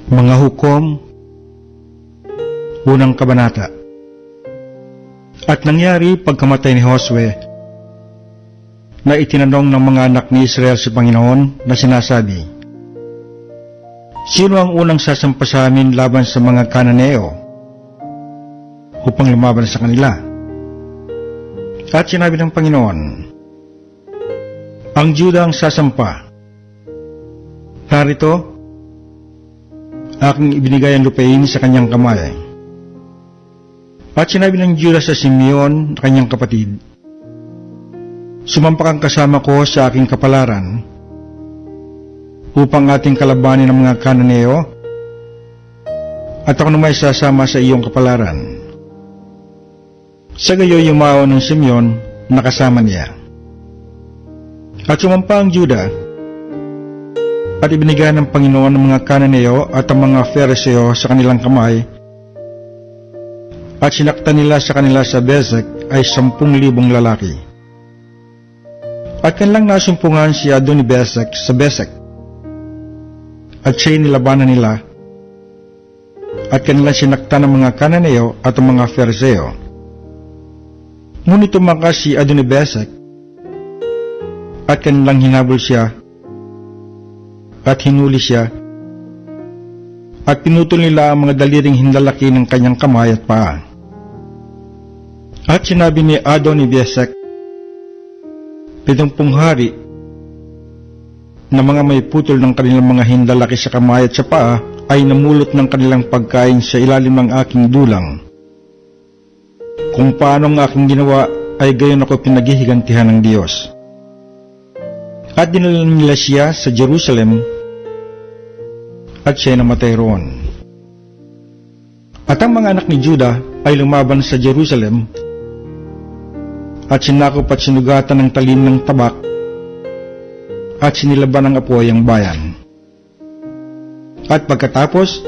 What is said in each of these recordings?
Mga Hukom, unang kabanata. At nangyari pagkamatay ni Josue, na itinanong ng mga anak ni Israel si Panginoon na sinasabi, sino ang unang sasampa sa amin laban sa mga Kananeo upang lumaban sa kanila? At sinabi ng Panginoon, ang Juda ang sasampa. Narito, aking ibinigay ang lupain sa kanyang kamay. At sinabi ng Juda sa Simeon na kanyang kapatid, sumampa kang kasama ko sa aking kapalaran upang ating kalabanin ang mga Kananeo, at ako naman sasama sa iyong kapalaran. Sa gayoy yumaon ng Simeon na kasama niya. At sumampa ang Juda, at ibinigay ng Panginoon ang mga Kananeo at ang mga Fereseo sa kanilang kamay, at sinaktan nila sa kanila sa Bezek ay 10,000 lalaki. At kanilang nasumpungan si Adoni-Bezek sa Bezek, at siya'y nilabanan nila, at kanilang sinaktan ng mga Kananeo at ang mga Fereseo. Ngunit tumakas si Adoni-Bezek, at kanilang hinabol siya, at hinuli siya, at pinutol nila ang mga daliring hindalaki ng kanyang kamay at paa. At sinabi ni Adoni-Bezek, 70 hari na mga may putol ng kanilang mga hindalaki sa kamay at sa paa ay namulot ng kanilang pagkain sa ilalim ng aking dulang. Kung paano ang aking ginawa ay gayon ako pinaghihigantihan ng Diyos. At dinala nila siya sa Jerusalem, at siya'y namatay roon. At ang mga anak ni Juda ay lumaban sa Jerusalem, at sinakop at sinugatan ng talim ng tabak, at sinilaban ng apoy ang bayan. At pagkatapos,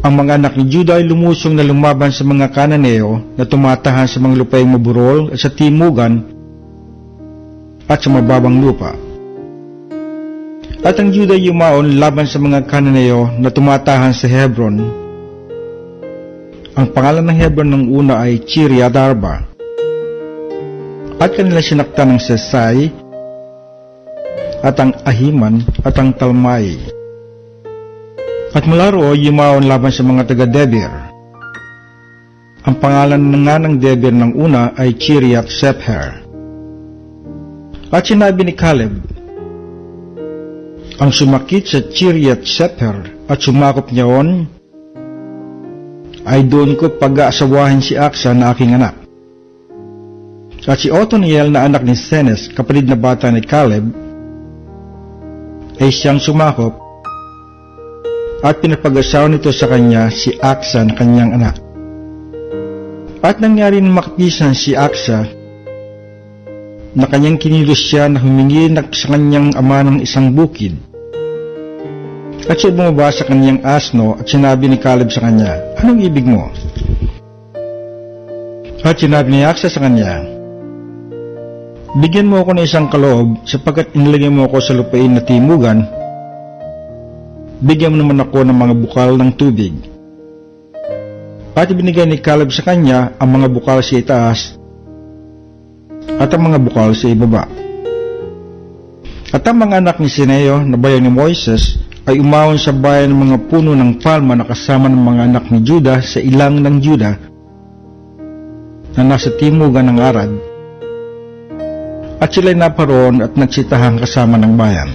ang mga anak ni Juda ay lumusong na lumaban sa mga Kananeo na tumatahan sa mga lupaing maburol at sa timugan at sa mababang lupa. At ang Juda yumaon laban sa mga Kananeo na tumatahan sa Hebron. Ang pangalan ng Hebron ng una ay Kiriath-Arba. At kanila sinaktan ng Sesai, at ang Ahiman, at ang Talmai. At mula roon yumaon laban sa mga taga-Debir. Ang pangalan nga ng Debir ng una ay Kiriath-Sepher. At sinabi ni Caleb, ang sumakit sa Kiriath-Sepher at sumakop niyaon, ay doon ko pag-aasawahin si Aksa na aking anak. At si Othniel na anak ni Senes, kapatid na bata ni Caleb, ay siyang sumakop, at pinapag-asawa nito sa kanya si Aksa na kanyang anak. At nangyari na makapisan si Aksa, na kanyang kinilos siya na humingi sa kanyang ama ng isang bukid. At siya bumaba sa kanyang asno at sinabi ni Caleb sa kanya, anong ibig mo? At sinabi ni Aksa sa kanya, bigyan mo ako ng isang kaloob sapagkat inilagay mo ako sa lupain na timugan, bigyan mo naman ako ng mga bukal ng tubig. At ibinigay ni Caleb sa kanya ang mga bukal sa itaas at ang mga bukal sa ibaba. At ang mga anak ni Sineo na bayan ni Moises ay umawon sa bayan ng mga puno ng palma na kasama ng mga anak ni Juda sa ilang ng Juda na nasa timugan ng Arad. At sila'y naparoon at nagsitahan kasama ng bayan.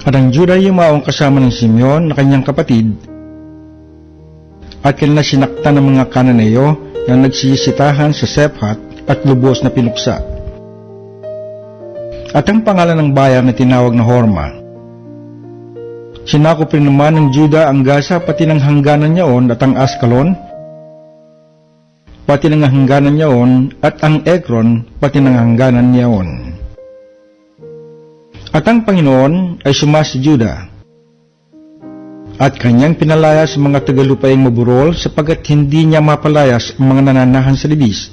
At ang Juda ay umawon kasama ng Simeon na kanyang kapatid, at kanila sinaktan ng mga Kananeo na nagsisitahan sa Sephat at lubos na pinuksa. At ang pangalan ng bayan na tinawag na Horma. Sinakop rin naman ng Juda ang Gaza pati ng hangganan niyaon at ang Askalon, pati ng hangganan niyaon at ang Ekron pati ng hangganan niyaon. At ang Panginoon ay sumasa Juda, at kanyang pinalaya sa mga tagalupaing maburol sapagkat hindi niya mapalayas ang mga nananahan sa libis,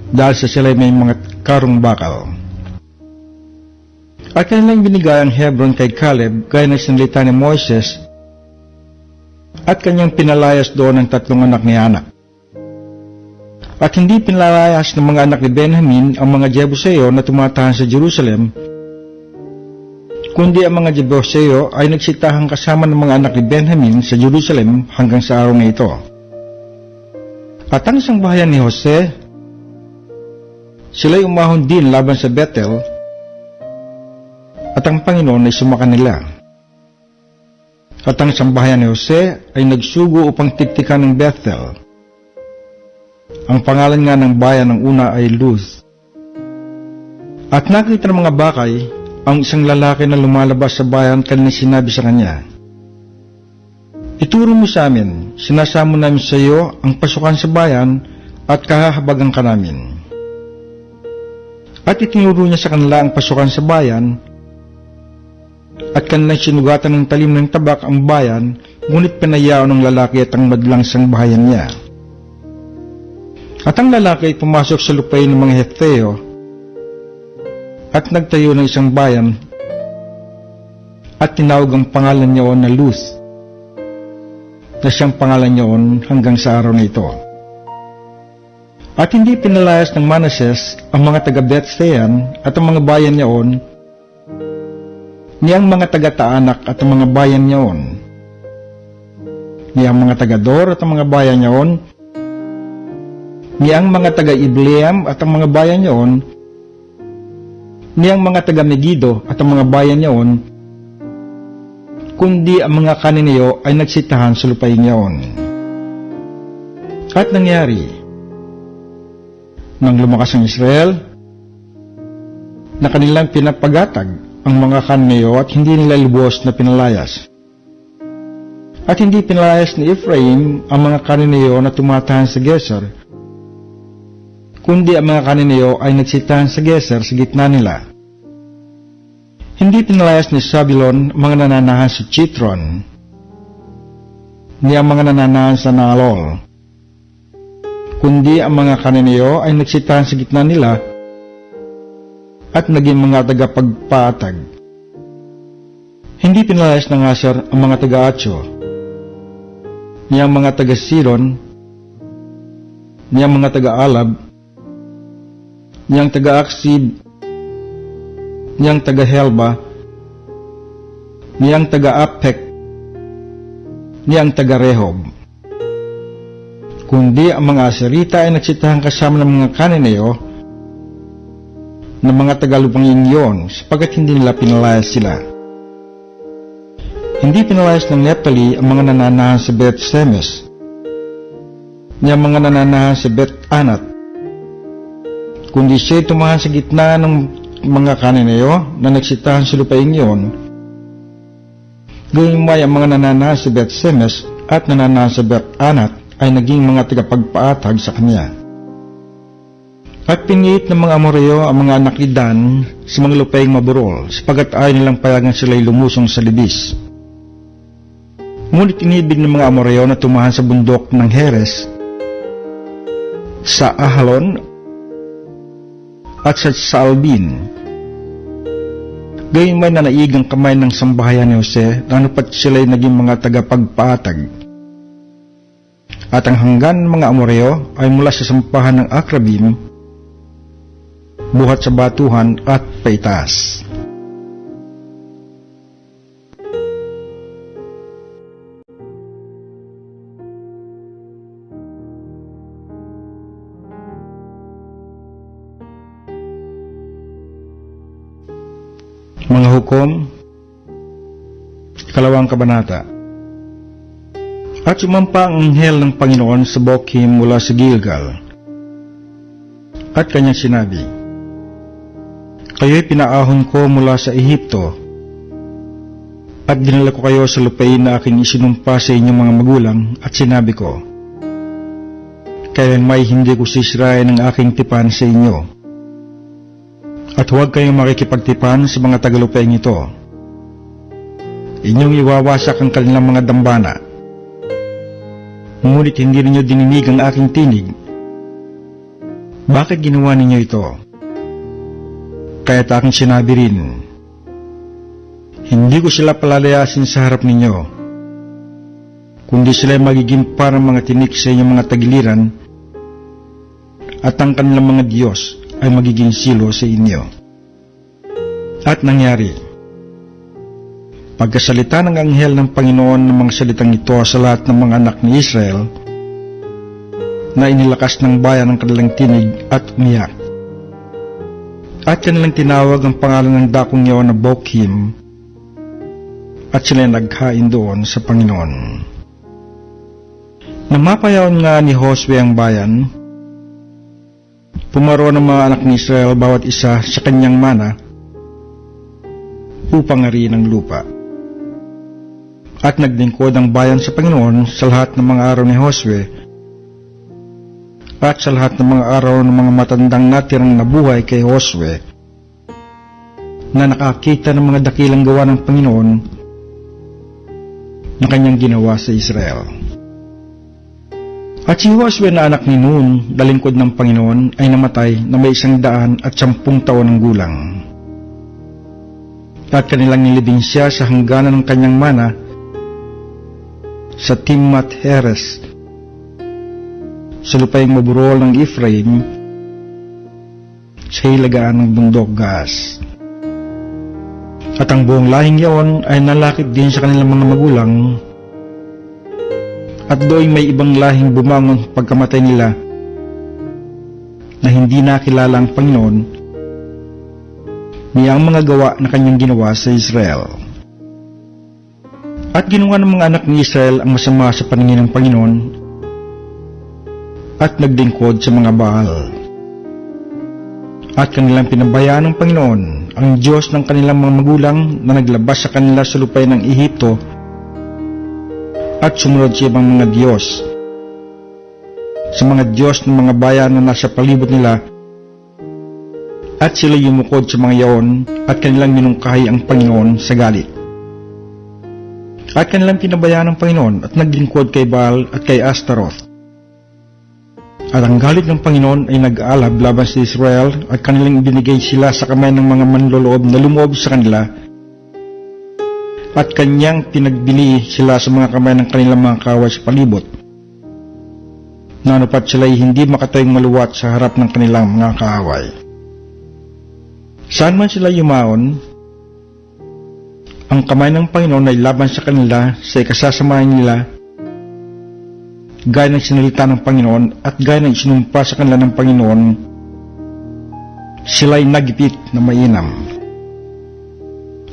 dahil sa sila'y may mga karong bakal. At kanilang binigay ang Hebron kay Caleb gaya ng sinalita ni Moises at kanyang pinalayas doon ang 3 anak ni Anak. At hindi pinalayas ng mga anak ni Benjamin ang mga Jebuseo na tumatahan sa Jerusalem, kundi ang mga Jebuseo ay nagsitahan kasama ng mga anak ni Benjamin sa Jerusalem hanggang sa araw na ito. At ang isang bahayan ni Jose, sila'y umahon din laban sa Bethel, at ang Panginoon ay sumakan nila. At ang isang bahayan ni Jose ay nagsugo upang tiktikan ng Bethel. Ang pangalan nga ng bayan ng una ay Luz. At nakita ng mga bakay ang isang lalaki na lumalabas sa bayan kanina sinabi sa kanya, "Ituro mo sa amin, sinasamo namin sa iyo ang pasukan sa bayan at kahahabagan ka namin." At itinuro niya sa kanila ang pasukan sa bayan at kanilang sinugatan ng talim ng tabak ang bayan, ngunit pinayao ng lalaki at ang madlangsang bahayan niya. At ang lalaki ay pumasok sa lupain ng mga Hefteo at nagtayo ng isang bayan at tinawag ang pangalan niyaon na Luz, na siyang pangalan niyaon hanggang sa araw na ito. At hindi pinalayas ng Manases ang mga taga Bethsean at ang mga bayan niyaon, ni ang mga taga-Taanak at ang mga bayan niyaon, ni ang mga taga-Dor at ang mga bayan niyaon, ni ang mga taga-Ibleam at ang mga bayan niyaon, ni ang mga taga-Megido at ang mga bayan niyaon, kundi ang mga Kananeo ay nagsitahan sa lupain niyaon. At nangyari, nang lumakas ang Israel, na kanilang pinapagatag ang mga Kananeo at hindi nila lubos na pinalayas. At hindi pinalayas ni Ephraim ang mga Kananeo na tumatahan sa Geser, kundi ang mga Kananeo ay nagsitahan sa Geser sa gitna nila. Hindi pinalayas ni Zabulon ang mga nananahan sa Chitron, ni ang mga nananahan sa Naalol, kundi ang mga Kananeo ay nagsitahan sa gitna nila at naging mga tagapagpatag. Hindi pinalayas ng Aser ang mga taga-Atso, ni ang mga taga-Siron, ni ang mga taga-Alab, ni ang taga-Aksib, ni ang taga-Helba, ni ang taga-Apek, ni ang taga-Rehob. Kundi ang mga Aserita ay nagsitahan kasama ng mga Kananeo ng mga tagalupang iyon, sapagat hindi nila pinalayas sila. Hindi pinalayas ng Nephtali ang mga nananahan sa Beth-Semes, ni ang mga nananahan sa Beth-Anat, kundi siya'y tumahan sa gitna ng mga Kananeo na nagsitahan sa lupain iyon. Gayun may ang mga nananahan sa Beth-Semes at nananahan sa Beth-Anat ay naging mga tagapagpaatag sa kanya. At piniit ng mga Amoreo ang mga anak ni Dan sa mga lupaing maburol, sapagat ayaw nilang payagan sila'y lumusong sa libis. Ngunit inibig ng mga Amoreo na tumahan sa bundok ng Heres, sa Ahalon at sa Saalbin. Gayun may nanaig ang kamay ng sambahayan ni Jose, lalo pat sila'y naging mga tagapagpaatag. At ang hanggan ng mga Amoreo ay mula sa sampahan ng Akrabim, buhat sa batuhan at paitas. Mga hukom, 2 kabanata. At sumampa ang anghel ng Panginoon sa Bochim mula sa Gilgal, at kanyang sinabi, "Kayo'y pinaahon ko mula sa Ehipto, at dinala ko kayo sa lupain na aking isinumpa sa inyong mga magulang, at sinabi ko, kailan may hindi ko sisirain ang aking tipan sa inyo, at huwag kayong makikipagtipan sa mga tagalupaing ito. Inyong iwawasak ang kanilang mga dambana, ngunit hindi ninyo dininig ang aking tinig. Bakit ginawa ninyo ito? Kaya't aking sinabi rin, Hindi ko sila palalayasin sa harap ninyo, kundi sila magiging parang mga tinik sa inyong mga tagiliran, at ang kanilang mga Diyos ay magiging silo sa inyo. At nangyari, pagkasalita ng anghel ng Panginoon ng mga salitang ito sa lahat ng mga anak ni Israel, na inilakas ng bayan ang kanilang tinig at umiyak. At kanilang tinawag ang pangalan ng dakong iyon na Bokhim, at sila naghain doon sa Panginoon. Nang mapayaon nga ni Josue ang bayan, pumaro ng mga anak ni Israel bawat isa sa kanyang mana upang ariin ang lupa. At naglingkod ang bayan sa Panginoon sa lahat ng mga araw ni Josue at sa lahat ng mga araw ng mga matandang natirang nabuhay kay Josue na nakakita ng mga dakilang gawa ng Panginoon na kanyang ginawa sa Israel. At si Josue na anak ni Nun, dalingkod ng Panginoon, ay namatay na may 110 taon ng gulang. At kanilang nilibing siya sa hangganan ng kanyang mana sa Timnath Heres, sa lupayng maburol ng Ephraim, sa hilagaan ng bundok Gaas. At ang buong lahing iyon ay nalakip din sa kanilang mga magulang, at doon may ibang lahing bumangon pagkamatay nila na hindi nakilala ang Panginoon niya ang mga gawa na kanyang ginawa sa Israel. At ginawa ng mga anak ni Israel ang masama sa paningin ng Panginoon at nagdingkod sa mga Baal. At kanilang pinabayaan ng Panginoon, ang Diyos ng kanilang mga magulang na naglabas sa kanila sa lupay ng Ehipto, at sumunod sa ibang mga Diyos, sa mga Diyos ng mga bayan na nasa palibot nila, at sila yumukod sa mga yaon, at kanilang minungkahi ang Panginoon sa galit. At kanilang pinabayaan ng Panginoon at naglingkod kay Baal at kay Astaroth. At ang galit ng Panginoon ay nag-aalab laban sa Israel, at kanilang ibinigay sila sa kamay ng mga manloloob na lumoob sa kanila, at kanyang pinagbili sila sa mga kamay ng kanilang mga kaway sa palibot, na anupat sila'y hindi makatayong maluwat sa harap ng kanilang mga kaaway. Saan man sila yumaon, ang kamay ng Panginoon ay laban sa kanila sa ikasasamahan nila, gaya ng sinalita ng Panginoon at gaya ng isinumpa sa kanila ng Panginoon, sila'y nagipit na mainam.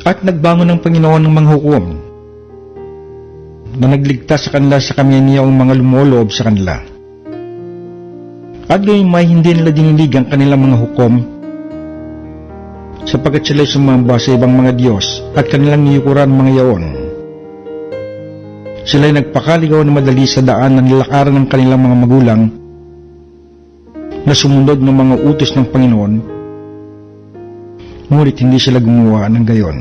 At nagbangon ng Panginoon ng mga hukom na nagligtas sa kanila sa kamay niya ang mga lumoloob sa kanila. At gayon may hindi nila dinilig ang kanilang mga hukom, sapagkat sila'y sumamba sa ibang mga Diyos at kanilang niyukuran mga yaon. Sila'y nagpakaligaw na madali sa daan na nilakaran ng kanilang mga magulang na sumunod ng mga utos ng Panginoon, ngunit hindi sila gumawa ng gayon.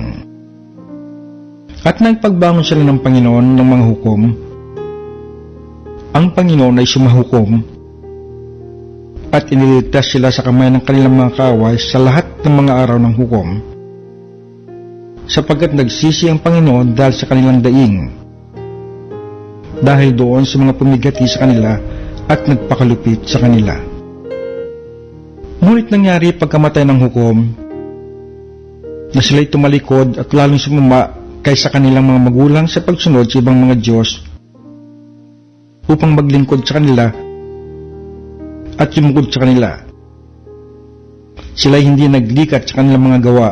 At nagpagbangon sila ng Panginoon ng mga hukom, ang Panginoon ay sumahukom at iniligtas sila sa kamay ng kanilang mga kaaway sa lahat ng mga araw ng hukom, sapagkat nagsisi ang Panginoon dahil sa kanilang daing, dahil doon sa mga pumigati sa kanila at nagpakalupit sa kanila. Ngunit nangyari pagkamatay ng hukom, na sila'y tumalikod at lalong sumama kaysa kanilang mga magulang sa pagsunod sa ibang mga Diyos upang maglingkod sa kanila at yumukod sa kanila. Sila'y hindi naglikat sa kanilang mga gawa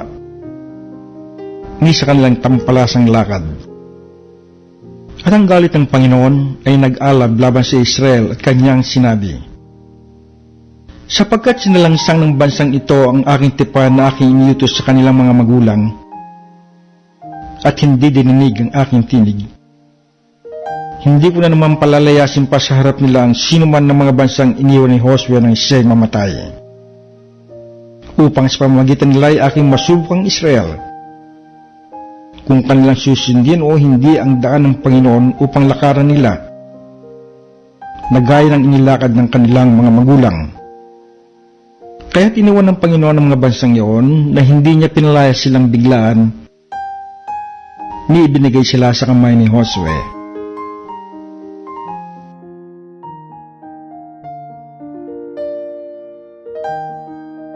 ni sa kanilang tampalasang lakad. At ang galit ng Panginoon ay nag-alab laban sa Israel at kanyang sinabi, sapagkat sinalangsang ng bansang ito ang aking tipan na aking iniutos sa kanilang mga magulang, at hindi dininig ang aking tinig. Hindi ko na naman palalayasin pa sa harap nila ang sino man ng mga bansang iniwan ni Josue nang siya'y mamatay, upang sa pamamagitan nila ay aking masubukang Israel, kung kanilang susundin o hindi ang daan ng Panginoon upang lakaran nila, na gaya ng inilakad ng kanilang mga magulang. Kaya tiniwan ng Panginoon ang mga bansang iyon na hindi niya pinalaya silang biglaan, ni ibinigay sila sa kamay ni Josue.